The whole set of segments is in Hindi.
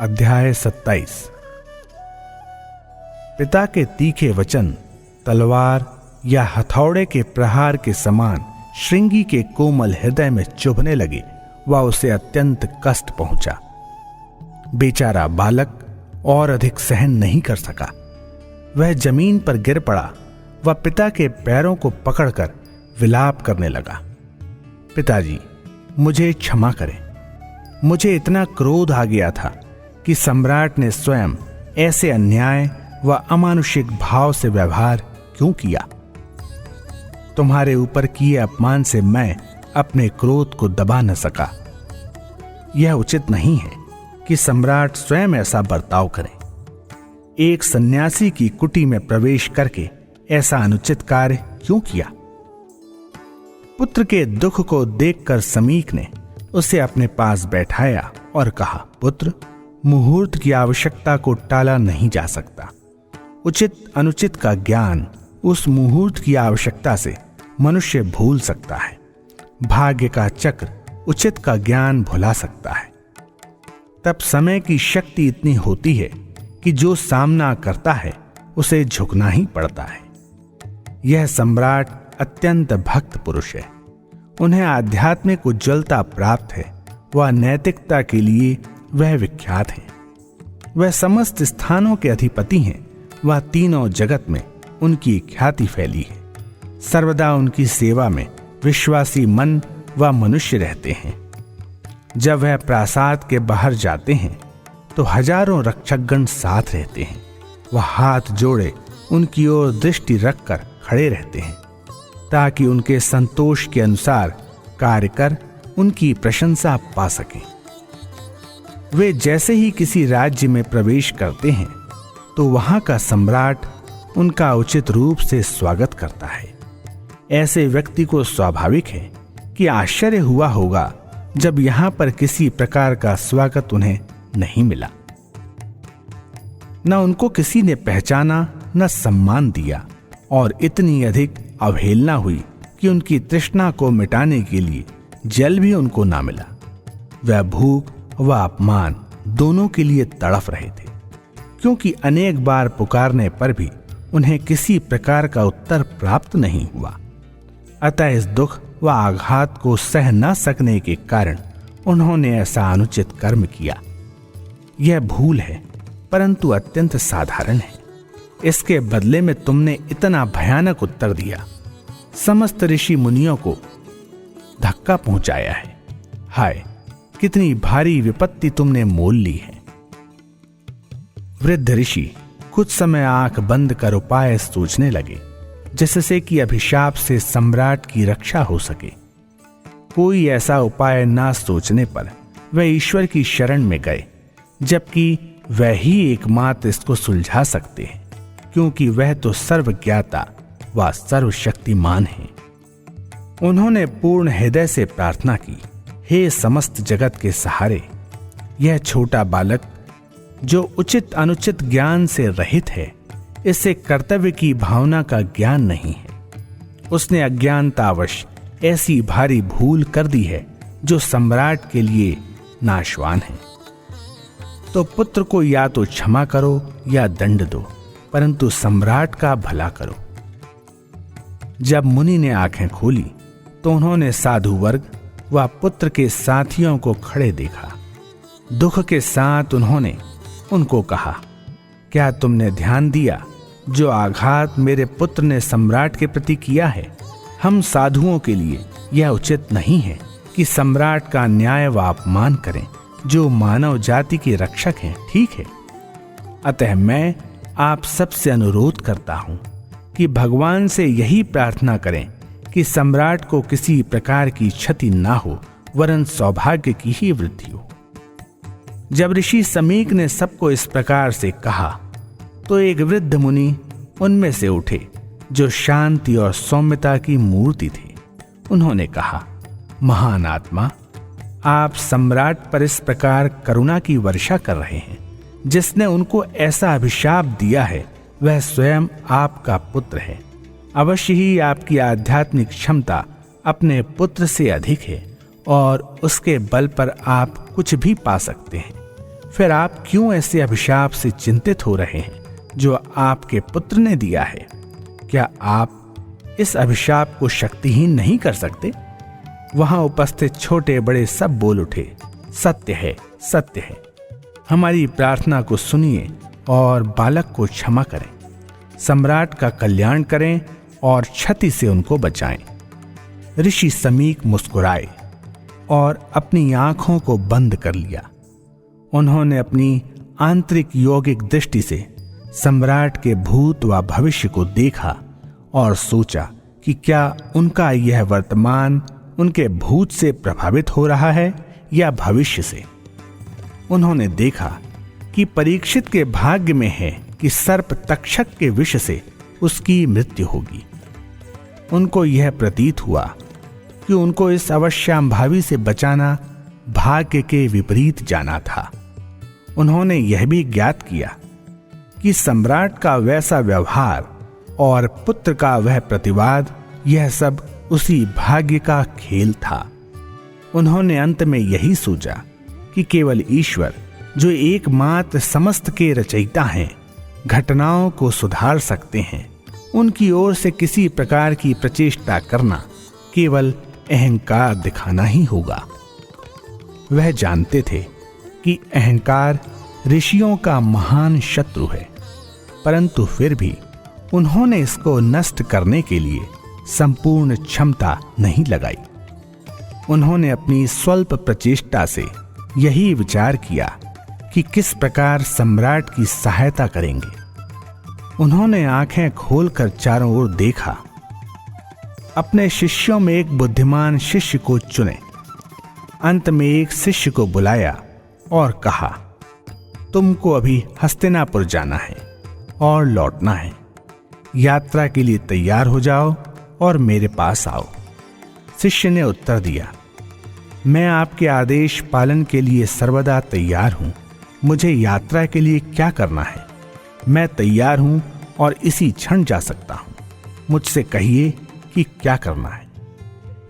अध्याय 27। पिता के तीखे वचन तलवार या हथौड़े के प्रहार के समान श्रृंगी के कोमल हृदय में चुभने लगे व उसे अत्यंत कष्ट पहुंचा। बेचारा बालक और अधिक सहन नहीं कर सका। वह जमीन पर गिर पड़ा व पिता के पैरों को पकड़कर विलाप करने लगा। पिताजी, मुझे क्षमा करें। मुझे इतना क्रोध आ गया था कि सम्राट ने स्वयं ऐसे अन्याय व अमानुषिक भाव से व्यवहार क्यों किया। तुम्हारे ऊपर किए अपमान से मैं अपने क्रोध को दबा न सका। यह उचित नहीं है कि सम्राट स्वयं ऐसा बर्ताव करे। एक सन्यासी की कुटी में प्रवेश करके ऐसा अनुचित कार्य क्यों किया। पुत्र के दुख को देखकर समीक ने उसे अपने पास बैठाया और कहा, पुत्र, मुहूर्त की आवश्यकता को टाला नहीं जा सकता। उचित अनुचित का ज्ञान उस मुहूर्त की आवश्यकता से मनुष्य भूल सकता है। भाग्य का चक्र उचित का ज्ञान भुला सकता है। तब समय की शक्ति इतनी होती है कि जो सामना करता है उसे झुकना ही पड़ता है। यह सम्राट अत्यंत भक्त पुरुष है। उन्हें आध्यात्मिक उज्ज्वलता प्राप्त है व नैतिकता के लिए वह विख्यात है। वह समस्त स्थानों के अधिपति हैं। वह तीनों जगत में उनकी ख्याति फैली है। सर्वदा उनकी सेवा में विश्वासी मन व मनुष्य रहते हैं। जब वह प्रासाद के बाहर जाते हैं तो हजारों रक्षकगण साथ रहते हैं। वह हाथ जोड़े उनकी ओर दृष्टि रखकर खड़े रहते हैं ताकि उनके संतोष के अनुसार कार्य कर उनकी प्रशंसा पा सकें। वे जैसे ही किसी राज्य में प्रवेश करते हैं तो वहां का सम्राट उनका उचित रूप से स्वागत करता है। ऐसे व्यक्ति को स्वाभाविक है कि आश्चर्य हुआ होगा जब यहां पर किसी प्रकार का स्वागत उन्हें नहीं मिला। न उनको किसी ने पहचाना न सम्मान दिया और इतनी अधिक अवहेलना हुई कि उनकी तृष्णा को मिटाने के लिए जल भी उनको ना मिला। वह भूख व अपमान दोनों के लिए तड़फ रहे थे, क्योंकि अनेक बार पुकारने पर भी उन्हें किसी प्रकार का उत्तर प्राप्त नहीं हुआ। अतः इस दुख व आघात को सह न सकने के कारण उन्होंने ऐसा अनुचित कर्म किया। यह भूल है, परंतु अत्यंत साधारण है। इसके बदले में तुमने इतना भयानक उत्तर दिया, समस्त ऋषि मुनियों को धक्का पहुंचाया है। हाय, कितनी भारी विपत्ति तुमने मोल ली है। वृद्ध ऋषि कुछ समय आंख बंद कर उपाय सोचने लगे, जिससे कि अभिशाप से सम्राट की रक्षा हो सके। कोई ऐसा उपाय ना सोचने पर वे ईश्वर की शरण में गए, जबकि वह ही एकमात्र इसको सुलझा सकते हैं, क्योंकि वह तो सर्वज्ञाता व सर्वशक्तिमान है। उन्होंने पूर्ण हृदय से प्रार्थना की, हे समस्त जगत के सहारे, यह छोटा बालक जो उचित अनुचित ज्ञान से रहित है, इसे कर्तव्य की भावना का ज्ञान नहीं है। उसने अज्ञानतावश ऐसी भारी भूल कर दी है जो सम्राट के लिए नाशवान है। तो पुत्र को या तो क्षमा करो या दंड दो, परंतु सम्राट का भला करो। जब मुनि ने आंखें खोली तो उन्होंने साधु वर्ग व पुत्र के साथियों को खड़े देखा। दुख के साथ उन्होंने उनको कहा, क्या तुमने ध्यान दिया जो आघात मेरे पुत्र ने सम्राट के प्रति किया है? हम साधुओं के लिए यह उचित नहीं है कि सम्राट का न्याय व अपमान करें, जो मानव जाति के रक्षक हैं। ठीक है, अतः मैं आप सबसे अनुरोध करता हूं कि भगवान से यही प्रार्थना करें कि सम्राट को किसी प्रकार की क्षति ना हो, वरन सौभाग्य की ही वृद्धि हो। जब ऋषि समीक ने सबको इस प्रकार से कहा तो एक वृद्ध मुनि उनमें से उठे, जो शांति और सौम्यता की मूर्ति थे। उन्होंने कहा, महान आत्मा, आप सम्राट पर इस प्रकार करुणा की वर्षा कर रहे हैं। जिसने उनको ऐसा अभिशाप दिया है वह स्वयं आपका पुत्र है। अवश्य ही आपकी आध्यात्मिक क्षमता अपने पुत्र से अधिक है और उसके बल पर आप कुछ भी पा सकते हैं। फिर आप क्यों ऐसे अभिशाप से चिंतित हो रहे हैं जो आपके पुत्र ने दिया है? क्या आप इस अभिशाप को शक्तिहीन नहीं कर सकते? वहां उपस्थित छोटे बड़े सब बोल उठे, सत्य है, सत्य है। हमारी प्रार्थना को सुनिए और बालक को क्षमा करें, सम्राट का कल्याण करें और क्षति से उनको बचाएं। ऋषि समीक मुस्कुराए और अपनी आंखों को बंद कर लिया। उन्होंने अपनी आंतरिक यौगिक दृष्टि से सम्राट के भूत व भविष्य को देखा और सोचा कि क्या उनका यह वर्तमान उनके भूत से प्रभावित हो रहा है या भविष्य से। उन्होंने देखा कि परीक्षित के भाग्य में है कि सर्प तक्षक के विष से उसकी मृत्यु होगी। उनको यह प्रतीत हुआ कि उनको इस अवश्यंभावी से बचाना भाग्य के विपरीत जाना था। उन्होंने यह भी ज्ञात किया कि सम्राट का वैसा व्यवहार और पुत्र का वह प्रतिवाद, यह सब उसी भाग्य का खेल था। उन्होंने अंत में यही सोचा कि केवल ईश्वर, जो एकमात्र समस्त के रचयिता हैं, घटनाओं को सुधार सकते हैं। उनकी ओर से किसी प्रकार की प्रचेष्टा करना केवल अहंकार दिखाना ही होगा। वह जानते थे कि अहंकार ऋषियों का महान शत्रु है, परंतु फिर भी उन्होंने इसको नष्ट करने के लिए संपूर्ण क्षमता नहीं लगाई। उन्होंने अपनी स्वल्प प्रचेष्टा से यही विचार किया कि किस प्रकार सम्राट की सहायता करेंगे। उन्होंने आंखें खोलकर चारों ओर देखा। अपने शिष्यों में एक बुद्धिमान शिष्य को चुने। अंत में एक शिष्य को बुलाया और कहा, तुमको अभी हस्तिनापुर जाना है और लौटना है। यात्रा के लिए तैयार हो जाओ और मेरे पास आओ। शिष्य ने उत्तर दिया, मैं आपके आदेश पालन के लिए सर्वदा तैयार हूं। मुझे यात्रा के लिए क्या करना है? मैं तैयार हूं और इसी क्षण जा सकता हूं। मुझसे कहिए कि क्या करना है।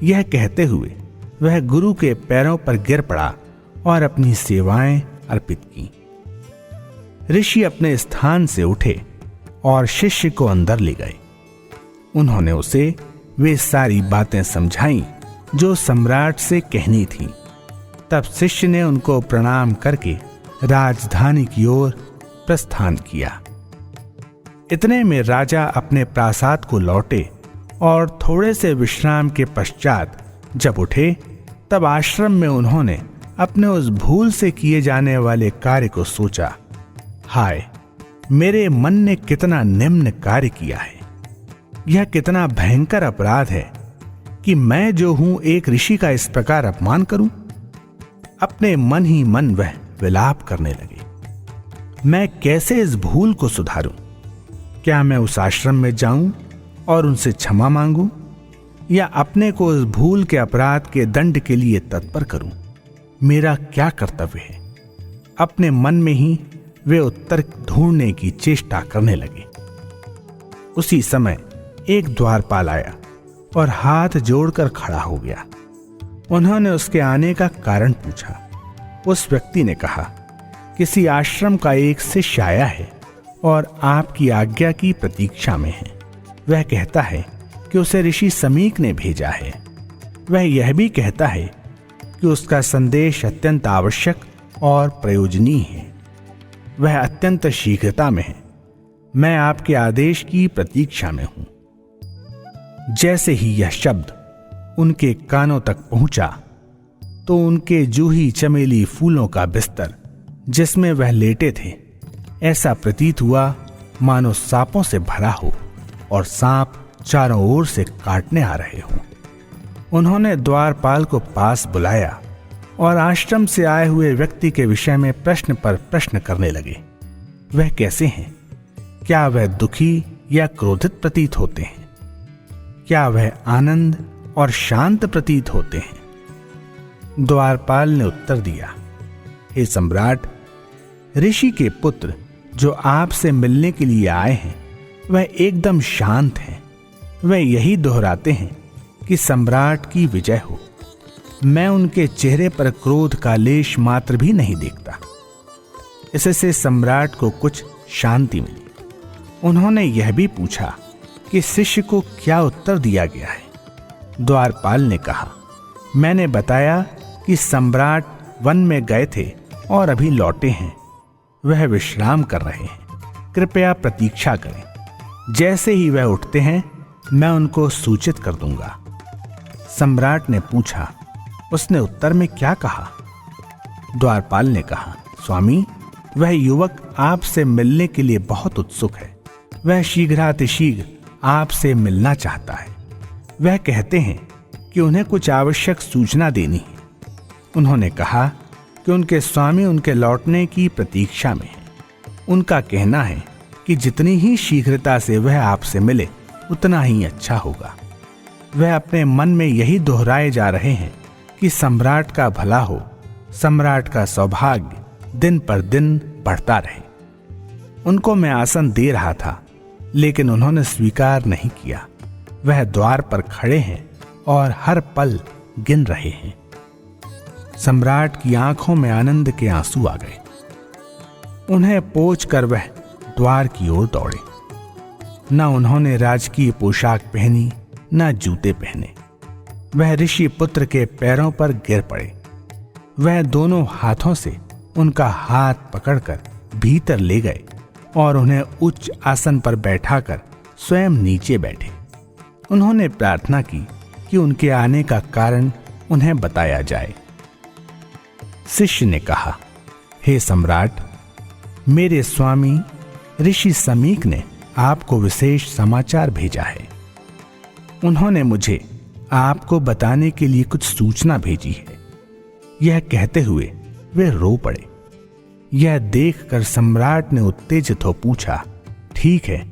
यह कहते हुए वह गुरु के पैरों पर गिर पड़ा और अपनी सेवाएं अर्पित की। ऋषि अपने स्थान से उठे और शिष्य को अंदर ले गए। उन्होंने उसे वे सारी बातें समझाईं जो सम्राट से कहनी थी। तब शिष्य ने उनको प्रणाम करके राजधानी की ओर प्रस्थान किया। इतने में राजा अपने प्रासाद को लौटे और थोड़े से विश्राम के पश्चात जब उठे, तब आश्रम में उन्होंने अपने उस भूल से किए जाने वाले कार्य को सोचा। हाय, मेरे मन ने कितना निम्न कार्य किया है। यह कितना भयंकर अपराध है कि मैं जो हूं एक ऋषि का इस प्रकार अपमान करूं। अपने मन ही मन वह विलाप करने लगे। मैं कैसे इस भूल को सुधारूं? क्या मैं उस आश्रम में जाऊं और उनसे क्षमा मांगूं, या अपने को उस भूल के अपराध के दंड के लिए तत्पर करूं? मेरा क्या कर्तव्य है? अपने मन में ही वे उत्तर ढूंढने की चेष्टा करने लगे। उसी समय एक द्वारपाल आया और हाथ जोड़कर खड़ा हो गया। उन्होंने उसके आने का कारण पूछा। उस व्यक्ति ने कहा, किसी आश्रम का एक शिष्य आया है और आपकी आज्ञा की प्रतीक्षा में है। वह कहता है कि उसे ऋषि समीक ने भेजा है। वह यह भी कहता है कि उसका संदेश अत्यंत आवश्यक और प्रयोजनीय है। वह अत्यंत शीघ्रता में है। मैं आपके आदेश की प्रतीक्षा में हूं। जैसे ही यह शब्द उनके कानों तक पहुंचा तो उनके जूही चमेली फूलों का बिस्तर जिसमें वह लेटे थे, ऐसा प्रतीत हुआ मानो सांपों से भरा हो और सांप चारों ओर से काटने आ रहे हों। उन्होंने द्वारपाल को पास बुलाया और आश्रम से आए हुए व्यक्ति के विषय में प्रश्न पर प्रश्न करने लगे। वह कैसे हैं? क्या वह दुखी या क्रोधित प्रतीत होते हैं? क्या वह आनंद और शांत प्रतीत होते हैं? द्वारपाल ने उत्तर दिया, हे सम्राट, ऋषि के पुत्र जो आपसे मिलने के लिए आए हैं वह एकदम शांत हैं। वह यही दोहराते हैं कि सम्राट की विजय हो। मैं उनके चेहरे पर क्रोध का लेश मात्र भी नहीं देखता। इससे सम्राट को कुछ शांति मिली। उन्होंने यह भी पूछा कि शिष्य को क्या उत्तर दिया गया है। द्वारपाल ने कहा, मैंने बताया कि सम्राट वन में गए थे और अभी लौटे हैं। वह विश्राम कर रहे हैं, कृपया प्रतीक्षा करें। जैसे ही वह उठते हैं मैं उनको सूचित कर दूंगा। सम्राट ने पूछा, उसने उत्तर में क्या कहा? द्वारपाल ने कहा, स्वामी, वह युवक आपसे मिलने के लिए बहुत उत्सुक है। वह शीघ्रातिशीघ्र आपसे मिलना चाहता है। वह कहते हैं कि उन्हें कुछ आवश्यक सूचना देनी है। उन्होंने कहा कि उनके स्वामी उनके लौटने की प्रतीक्षा में हैं। उनका कहना है कि जितनी ही शीघ्रता से वह आपसे मिले उतना ही अच्छा होगा। वह अपने मन में यही दोहराए जा रहे हैं कि सम्राट का भला हो, सम्राट का सौभाग्य दिन पर दिन बढ़ता रहे। उनको मैं आसन दे रहा था, लेकिन उन्होंने स्वीकार नहीं किया। वह द्वार पर खड़े हैं और हर पल गिन रहे हैं। सम्राट की आंखों में आनंद के आंसू आ गए। उन्हें पोंछकर वह द्वार की ओर दौड़े। न उन्होंने राजकीय पोशाक पहनी, न जूते पहने। वह ऋषि पुत्र के पैरों पर गिर पड़े। वह दोनों हाथों से उनका हाथ पकड़कर भीतर ले गए और उन्हें उच्च आसन पर बैठाकर स्वयं नीचे बैठे। उन्होंने प्रार्थना की कि उनके आने का कारण उन्हें बताया जाए। शिष्य ने कहा, हे सम्राट, मेरे स्वामी ऋषि समीक ने आपको विशेष समाचार भेजा है। उन्होंने मुझे आपको बताने के लिए कुछ सूचना भेजी है। यह कहते हुए वे रो पड़े। यह देखकर सम्राट ने उत्तेजित हो पूछा, ठीक है,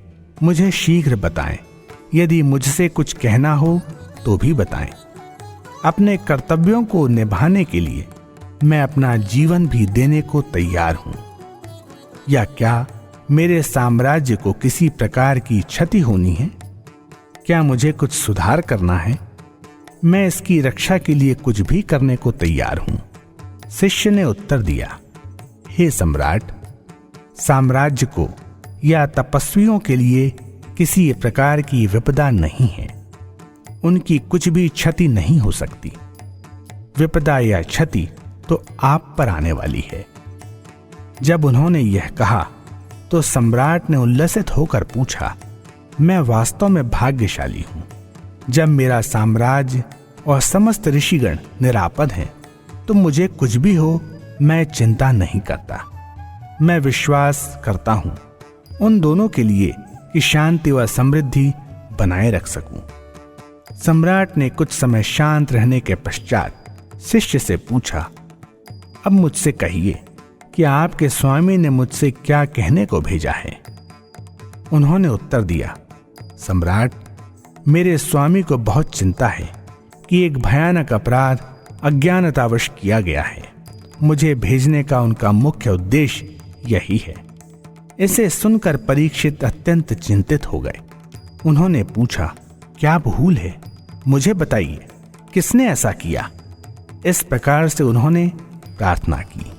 मुझे शीघ्र बताएं। यदि मुझसे कुछ कहना हो तो भी बताएं। अपने कर्तव्यों को निभाने के लिए मैं अपना जीवन भी देने को तैयार हूं। या क्या मेरे साम्राज्य को किसी प्रकार की क्षति होनी है? क्या मुझे कुछ सुधार करना है? मैं इसकी रक्षा के लिए कुछ भी करने को तैयार हूं। शिष्य ने उत्तर दिया, हे सम्राट, साम्राज्य को या तपस्वियों के लिए किसी प्रकार की विपदा नहीं है। उनकी कुछ भी क्षति नहीं हो सकती। विपदा या क्षति तो आप पर आने वाली है। जब उन्होंने यह कहा तो सम्राट ने उल्लसित होकर पूछा, मैं वास्तव में भाग्यशाली हूं। जब मेरा साम्राज्य और समस्त ऋषिगण निरापद हैं तो मुझे कुछ भी हो मैं चिंता नहीं करता। मैं विश्वास करता हूं उन दोनों के लिए कि शांति व समृद्धि बनाए रख सकूं। सम्राट ने कुछ समय शांत रहने के पश्चात शिष्य से पूछा, अब मुझसे कहिए कि आपके स्वामी ने मुझसे क्या कहने को भेजा है? उन्होंने उत्तर दिया, सम्राट, मेरे स्वामी को बहुत चिंता है कि एक भयानक अपराध अज्ञानतावश किया गया है। मुझे भेजने का उनका मुख्य उद्देश्य यही है। इसे सुनकर परीक्षित अत्यंत चिंतित हो गए। उन्होंने पूछा, क्या भूल है? मुझे बताइए, किसने ऐसा किया? इस प्रकार से उन्होंने प्रार्थना की।